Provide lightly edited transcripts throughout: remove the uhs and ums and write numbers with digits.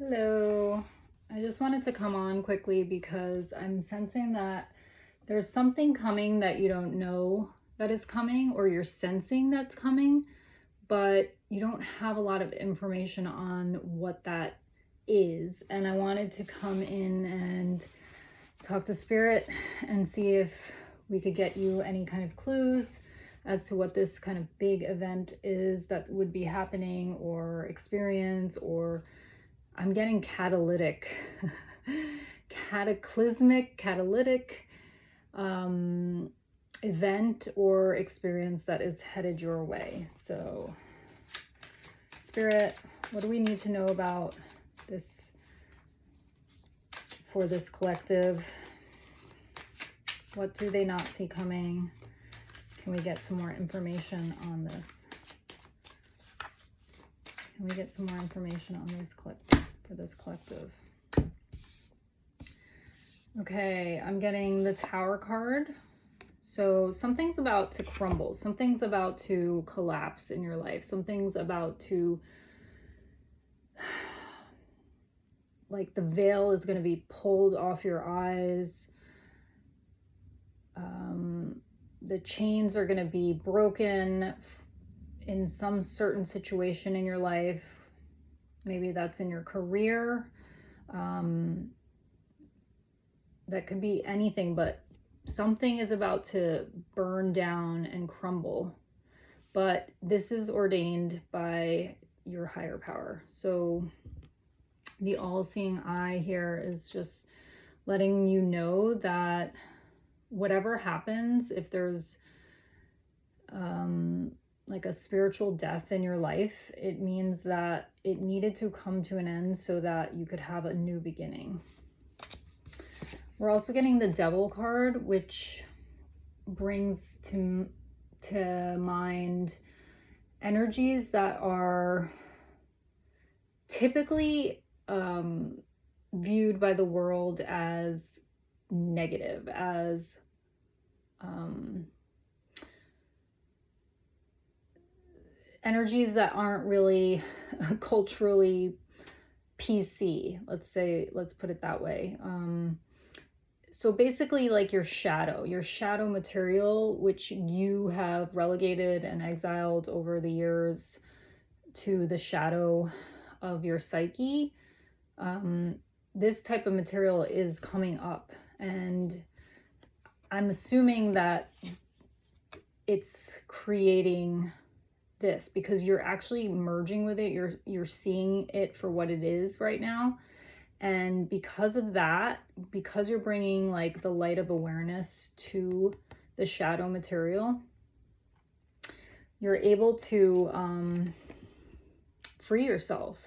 Hello. I just wanted to come on quickly because I'm sensing that there's something coming that you don't know that is coming, or you're sensing that's coming, but you don't have a lot of information on what that is. And I wanted to come in and talk to Spirit and see if we could get you any kind of clues as to what this kind of big event is that would be happening, or experience, or I'm getting catalytic, cataclysmic, catalytic event or experience that is headed your way. So, Spirit, what do we need to know about this for this collective? What do they not see coming? Can we get some more information on this? Can we get some more information on this collective, for this collective? Okay, I'm getting the Tower card. So something's about to crumble. Something's about to collapse in your life. Something's about to, like, the veil is going to be pulled off your eyes. The chains are going to be broken in some certain situation in your life. Maybe that's in your career. That could be anything, but something is about to burn down and crumble. But this is ordained by your higher power. So the all-seeing eye here is just letting you know that whatever happens, if there's like a spiritual death in your life, it means that it needed to come to an end so that you could have a new beginning. We're also getting the Devil card, which brings to mind energies that are typically viewed by the world as negative, as energies that aren't really culturally PC. Let's put it that way. So basically, like your shadow material, which you have relegated and exiled over the years to the shadow of your psyche, this type of material is coming up. And I'm assuming that it's creating this because you're actually merging with it. You're seeing it for what it is right now. And because of that, because you're bringing like the light of awareness to the shadow material, you're able to free yourself.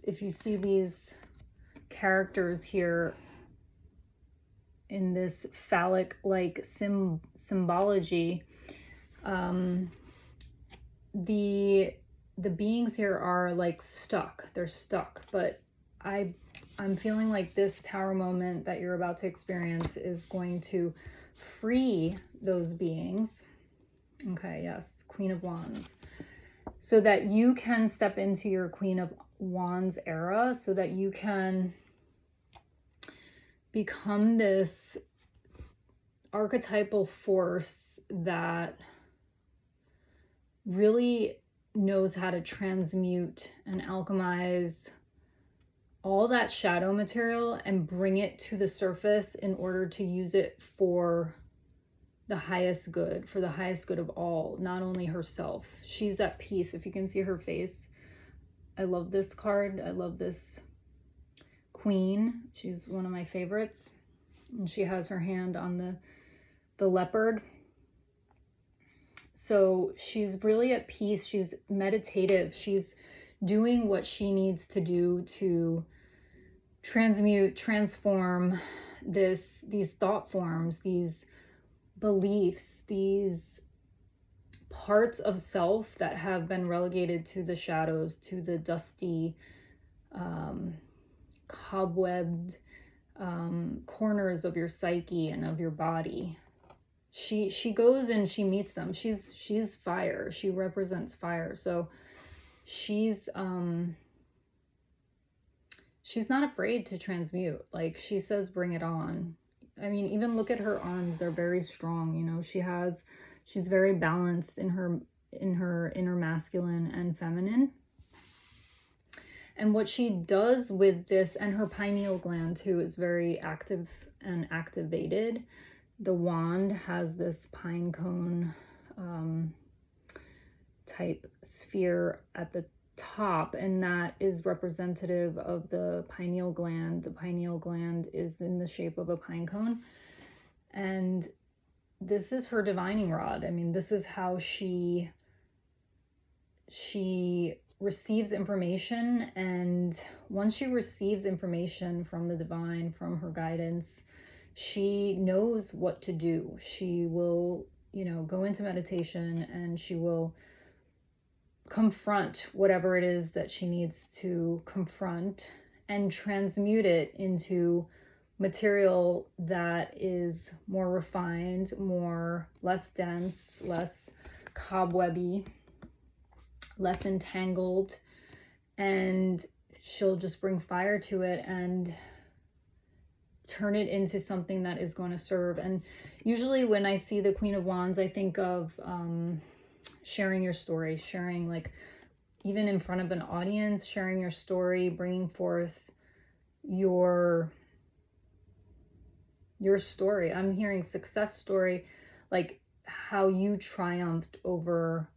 If you see these characters here in this phallic-like symbology, the beings here are like stuck. They're stuck, but I'm feeling like this tower moment that you're about to experience is going to free those beings. Okay, yes, Queen of Wands. So that you can step into your Queen of Wands era, so that you can become this archetypal force that really knows how to transmute and alchemize all that shadow material and bring it to the surface in order to use it for the highest good, for the highest good of all, not only herself. She's at peace. If you can see her face, I love this card. I love this queen. She's one of my favorites. And she has her hand on the leopard. So she's really at peace. She's meditative. She's doing what she needs to do to transmute, transform these thought forms, these beliefs, these parts of self that have been relegated to the shadows, to the dusty, cobwebbed corners of your psyche and of your body. She goes and she meets them. She's fire. She represents fire. So she's she's not afraid to transmute. Like, she says, bring it on. I mean, even look at her arms. They're very strong. You know, she's very balanced in her inner masculine and feminine. And what she does with this, and her pineal gland too, is very active and activated. The wand has this pine cone type sphere at the top, and that is representative of the pineal gland. The pineal gland is in the shape of a pine cone, and this is her divining rod. I mean, this is how she receives information, and once she receives information from the divine, from her guidance, she knows what to do. She will, you know, go into meditation, and she will confront whatever it is that she needs to confront and transmute it into material that is more refined, less dense, less cobwebby, less entangled, and she'll just bring fire to it and turn it into something that is going to serve. And usually when I see the Queen of Wands, I think of sharing your story, sharing, like, even in front of an audience, sharing your story, bringing forth your story. I'm hearing success story, like how you triumphed over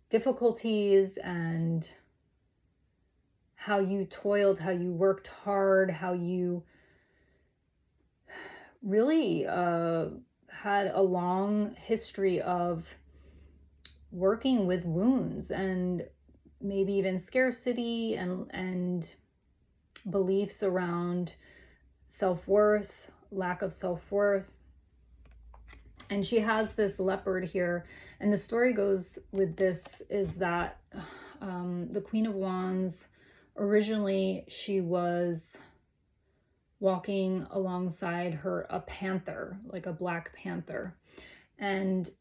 difficulties, and how you toiled, how you worked hard, how you really had a long history of working with wounds, and maybe even scarcity, and beliefs around self-worth, lack of self-worth. And she has this leopard here, and the story goes with this is that the Queen of Wands, originally she was walking alongside her a panther, like a black panther. And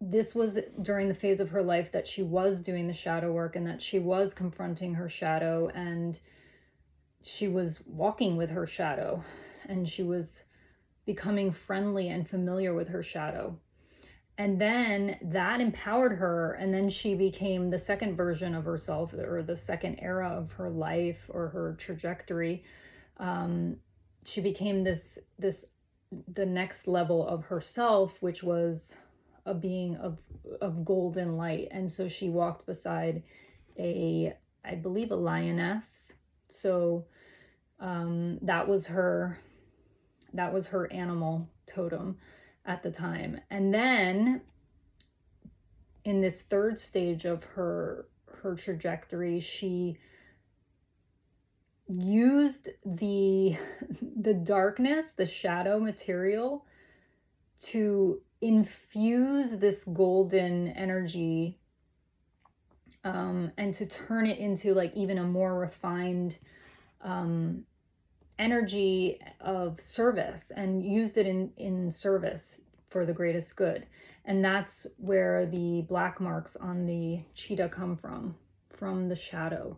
this was during the phase of her life that she was doing the shadow work, and that she was confronting her shadow, and she was walking with her shadow, and she was becoming friendly and familiar with her shadow. And then that empowered her, and then she became the second version of herself, or the second era of her life, or her trajectory. She became the next level of herself, which was a being of golden light. And so she walked beside I believe a lioness. So that was her animal totem at the time. And then in this third stage of her trajectory, she used the darkness, the shadow material, to infuse this golden energy, and to turn it into, like, even a more refined energy of service, and used it in service for the greatest good. And that's where the black marks on the cheetah come from the shadow.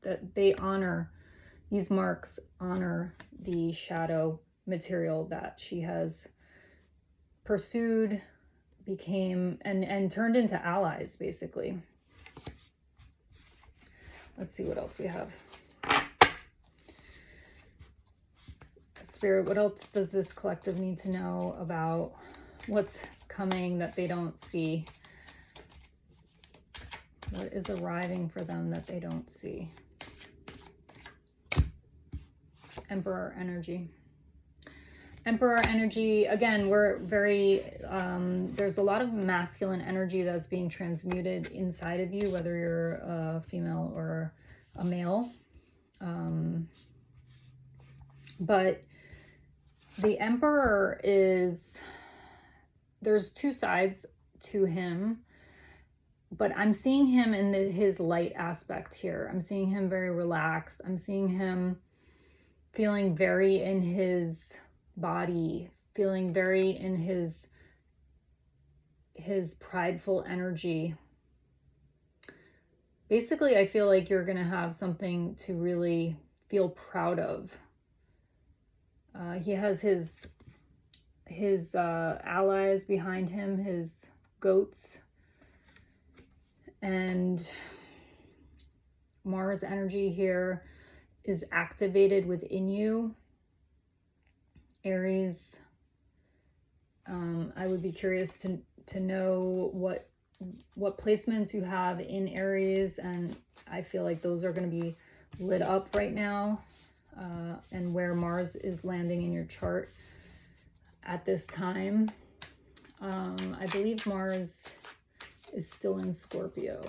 That these marks honor the shadow material that she has pursued, became, and turned into allies, basically. Let's see what else we have. Spirit, what else does this collective need to know about what's coming that they don't see? What is arriving for them that they don't see? Emperor energy. Emperor energy, again, we're very, there's a lot of masculine energy that's being transmuted inside of you, whether you're a female or a male. But the Emperor there's two sides to him, but I'm seeing him in his light aspect here. I'm seeing him very relaxed. I'm seeing him feeling very in his body, feeling very in his prideful energy, basically, I feel like you're going to have something to really feel proud of. He has his allies behind him, his goats, and Mars energy here is activated within you, Aries. I would be curious to know what placements you have in Aries, and I feel like those are going to be lit up right now, and where Mars is landing in your chart at this time. I believe Mars is still in Scorpio.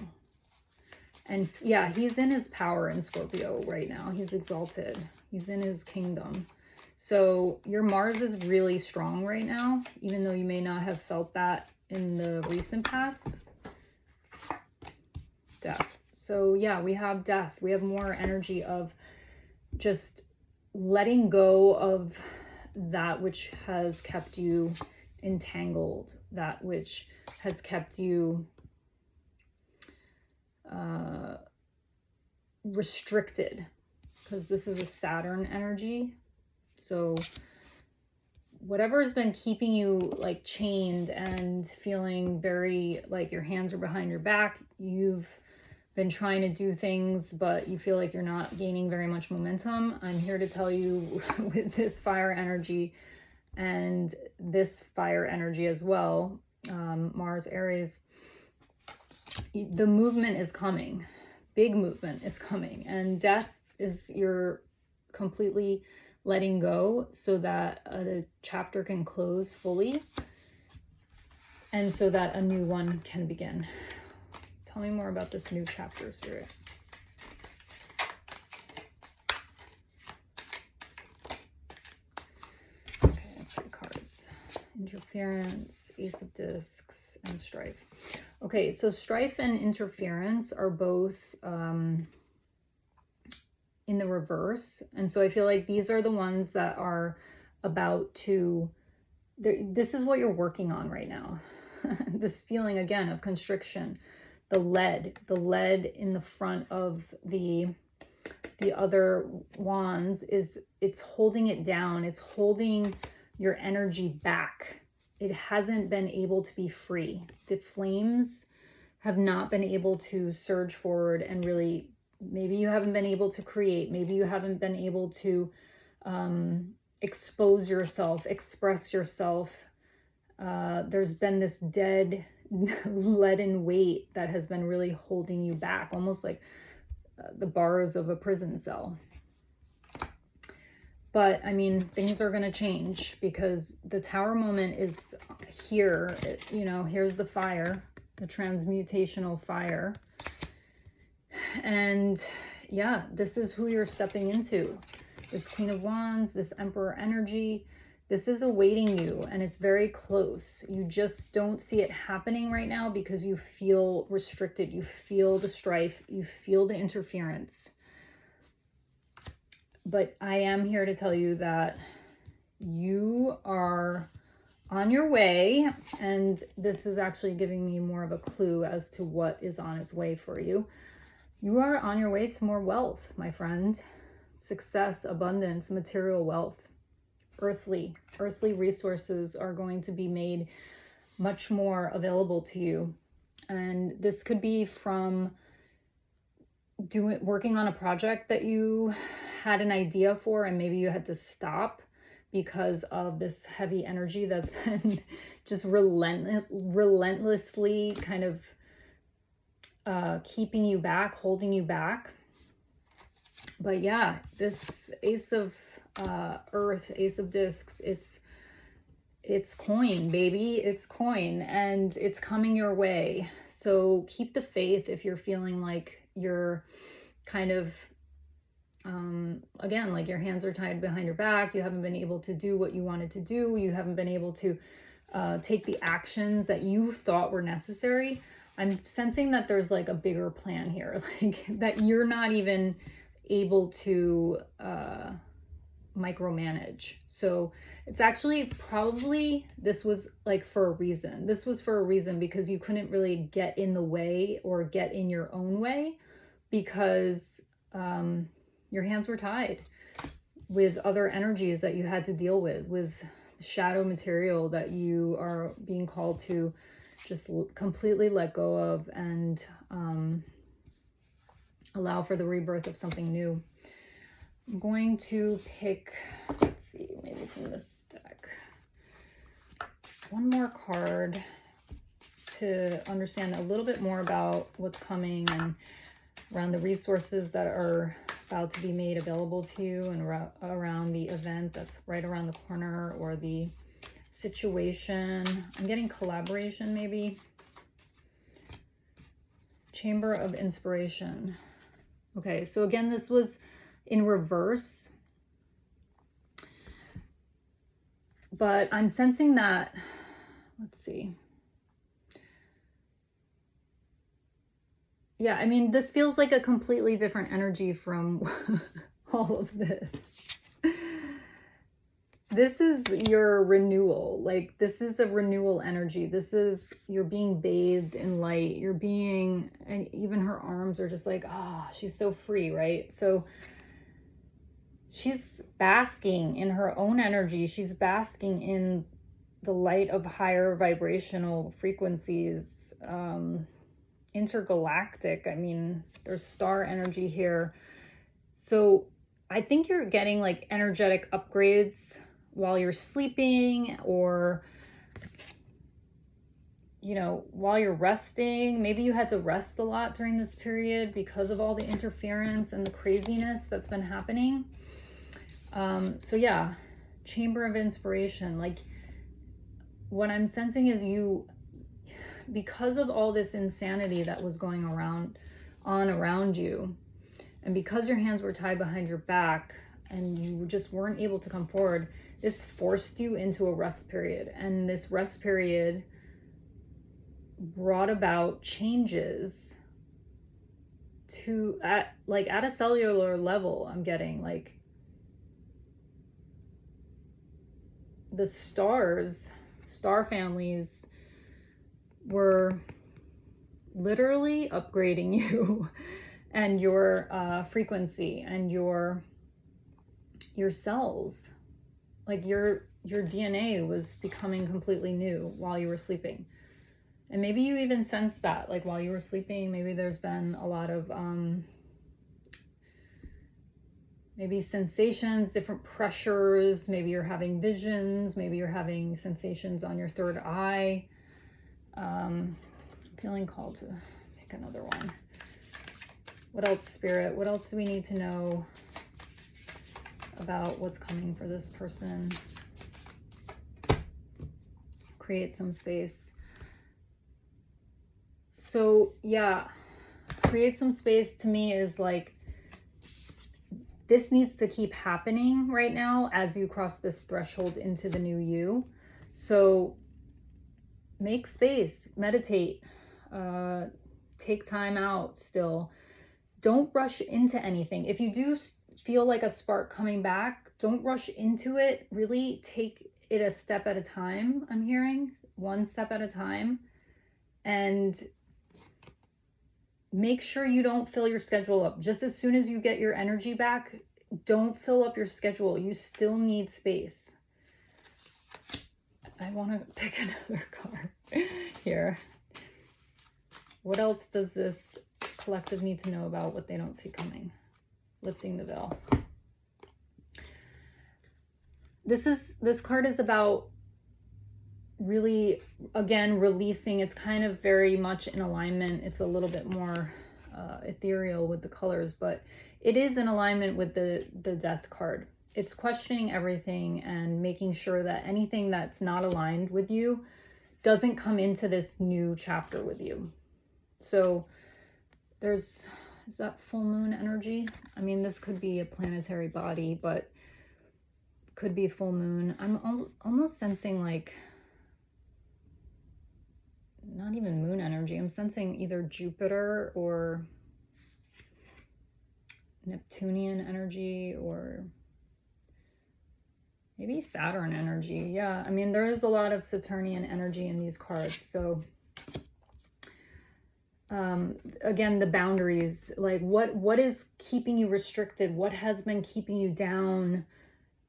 And yeah, he's in his power in Scorpio right now. He's exalted. He's in his kingdom. So your Mars is really strong right now, even though you may not have felt that in the recent past. Death. So yeah, we have death. We have more energy of just letting go of that which has kept you entangled, that which has kept you restricted, because this is a Saturn energy. So whatever has been keeping you like chained and feeling very like your hands are behind your back, you've been trying to do things, but you feel like you're not gaining very much momentum. I'm here to tell you with this fire energy and this fire energy as well, Mars, Aries, the movement is coming. Big movement is coming. And death is you're completely letting go so that a chapter can close fully and so that a new one can begin. Tell me more about this new chapter, Spirit. Okay, 3 cards. Interference, Ace of Discs, and Strife. Okay, so strife and interference are both in the reverse. And so I feel like these are the ones that are about to, this is what you're working on right now. This feeling again of constriction. The lead in the front of the other wands it's holding it down. It's holding your energy back. It hasn't been able to be free. The flames have not been able to surge forward and really, maybe you haven't been able to create. Maybe you haven't been able to expose yourself, express yourself. There's been this dead leaden weight that has been really holding you back, almost like the bars of a prison cell. But I mean, things are going to change because the Tower moment is here. Here's the fire, the transmutational fire. And yeah, this is who you're stepping into. This Queen of Wands, this Emperor energy, this is awaiting you, and it's very close. You just don't see it happening right now because you feel restricted. You feel the strife. You feel the interference. But I am here to tell you that you are on your way, and this is actually giving me more of a clue as to what is on its way for you. You are on your way to more wealth, my friend. Success, abundance, material wealth. Earthly resources are going to be made much more available to you. And this could be from working on a project that you had an idea for and maybe you had to stop because of this heavy energy that's been just relentlessly kind of keeping you back, holding you back. But yeah, this Ace of Earth, Ace of Discs, it's coin, baby. It's coin, and it's coming your way. So keep the faith if you're feeling like you're kind of, again, like your hands are tied behind your back. You haven't been able to do what you wanted to do. You haven't been able to take the actions that you thought were necessary. I'm sensing that there's like a bigger plan here, like that you're not even able to micromanage. So it's actually probably, this was like for a reason. This was for a reason because you couldn't really get in the way or get in your own way. because your hands were tied with other energies that you had to deal with shadow material that you are being called to just completely let go of and allow for the rebirth of something new. I'm going to pick, let's see, maybe from this deck, one more card to understand a little bit more about what's coming and around the resources that are about to be made available to you, and around the event that's right around the corner, or the situation. I'm getting collaboration, maybe. Chamber of Inspiration. Okay, so again, this was in reverse, but I'm sensing that, let's see. Yeah, I mean, this feels like a completely different energy from all of this. This is your renewal. Like, this is a renewal energy. This is, you're being bathed in light. You're being, and even her arms are just like, ah, oh, she's so free, right? So she's basking in her own energy. She's basking in the light of higher vibrational frequencies, intergalactic. I mean, there's star energy here. So I think you're getting like energetic upgrades while you're sleeping, or, you know, while you're resting. Maybe you had to rest a lot during this period because of all the interference and the craziness that's been happening. So yeah, Chamber of Inspiration. Like, what I'm sensing is you, because of all this insanity that was going around you, and because your hands were tied behind your back and you just weren't able to come forward, this forced you into a rest period. And this rest period brought about changes to, at a cellular level. I'm getting like the star families were literally upgrading you and your frequency and your cells. Like your DNA was becoming completely new while you were sleeping. And maybe you even sensed that, like, while you were sleeping. Maybe there's been a lot of maybe sensations, different pressures. Maybe you're having visions. Maybe you're having sensations on your third eye. Feeling called to pick another one. What else, Spirit? What else do we need to know about what's coming for this person? Create some space. So yeah, create some space to me is like, this needs to keep happening right now as you cross this threshold into the new you. So make space, meditate, take time out still. Don't rush into anything. If you do feel like a spark coming back, don't rush into it. Really take it a step at a time. I'm hearing one step at a time, and make sure you don't fill your schedule up. Just as soon as you get your energy back, don't fill up your schedule. You still need space. I want to pick another card here. What else does this collective need to know about what they don't see coming? Lifting the veil. This card is about really, again, releasing. It's kind of very much in alignment. It's a little bit more ethereal with the colors, but it is in alignment with the death card. It's questioning everything and making sure that anything that's not aligned with you doesn't come into this new chapter with you. So is that full moon energy? I mean, this could be a planetary body, but could be full moon. I'm almost sensing like, not even moon energy. I'm sensing either Jupiter or Neptunian energy, or maybe Saturn energy. Yeah, I mean, there is a lot of Saturnian energy in these cards. So Again, the boundaries, like what is keeping you restricted? What has been keeping you down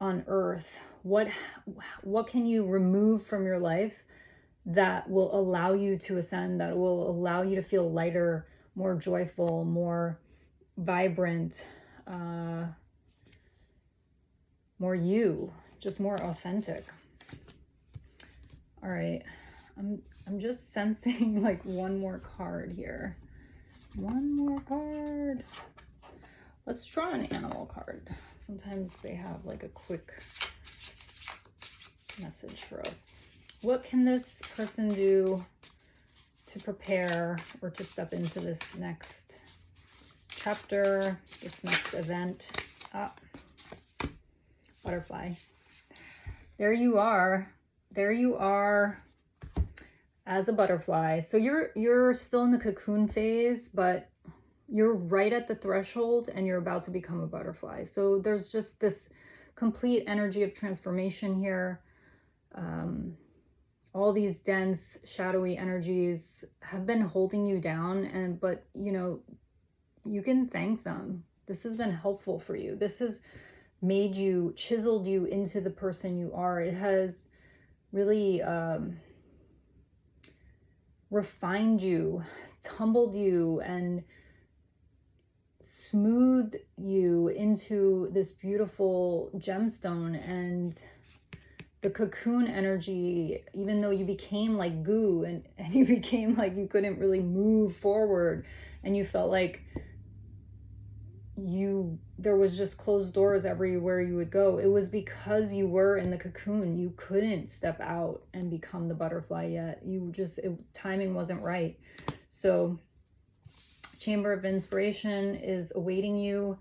on earth? What can you remove from your life that will allow you to ascend, that will allow you to feel lighter, more joyful, more vibrant, more you, just more authentic. All right, I'm just sensing like one more card here. One more card. Let's draw an animal card. Sometimes they have like a quick message for us. What can this person do to prepare or to step into this next chapter, this next event? Butterfly. There you are. There you are as a butterfly. So you're still in the cocoon phase, but you're right at the threshold and you're about to become a butterfly. So there's just this complete energy of transformation here. All these dense, shadowy energies have been holding you down, but you know, you can thank them. This has been helpful for you. This has made you, chiseled you into the person you are. It has really refined you, tumbled you, and smoothed you into this beautiful gemstone. And the cocoon energy, even though you became like goo and you became like you couldn't really move forward and you felt like there was just closed doors everywhere you would go, it was because you were in the cocoon. You couldn't step out and become the butterfly yet. Timing wasn't right. So Chamber of Inspiration is awaiting you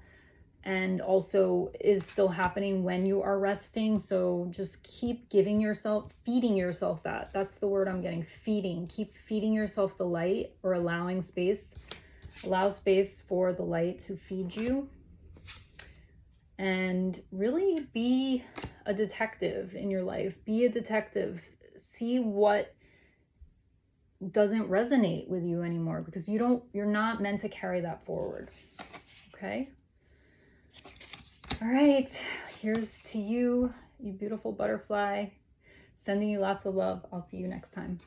and also is still happening when you are resting. So just keep feeding yourself that's the word I'm getting, feeding. Keep feeding yourself the light, or allowing space. Allow space for the light to feed you. And really be a detective in your life. Be a detective. See what doesn't resonate with you anymore, because you're not meant to carry that forward. Okay? All right, here's to you, you beautiful butterfly. Sending you lots of love. I'll see you next time.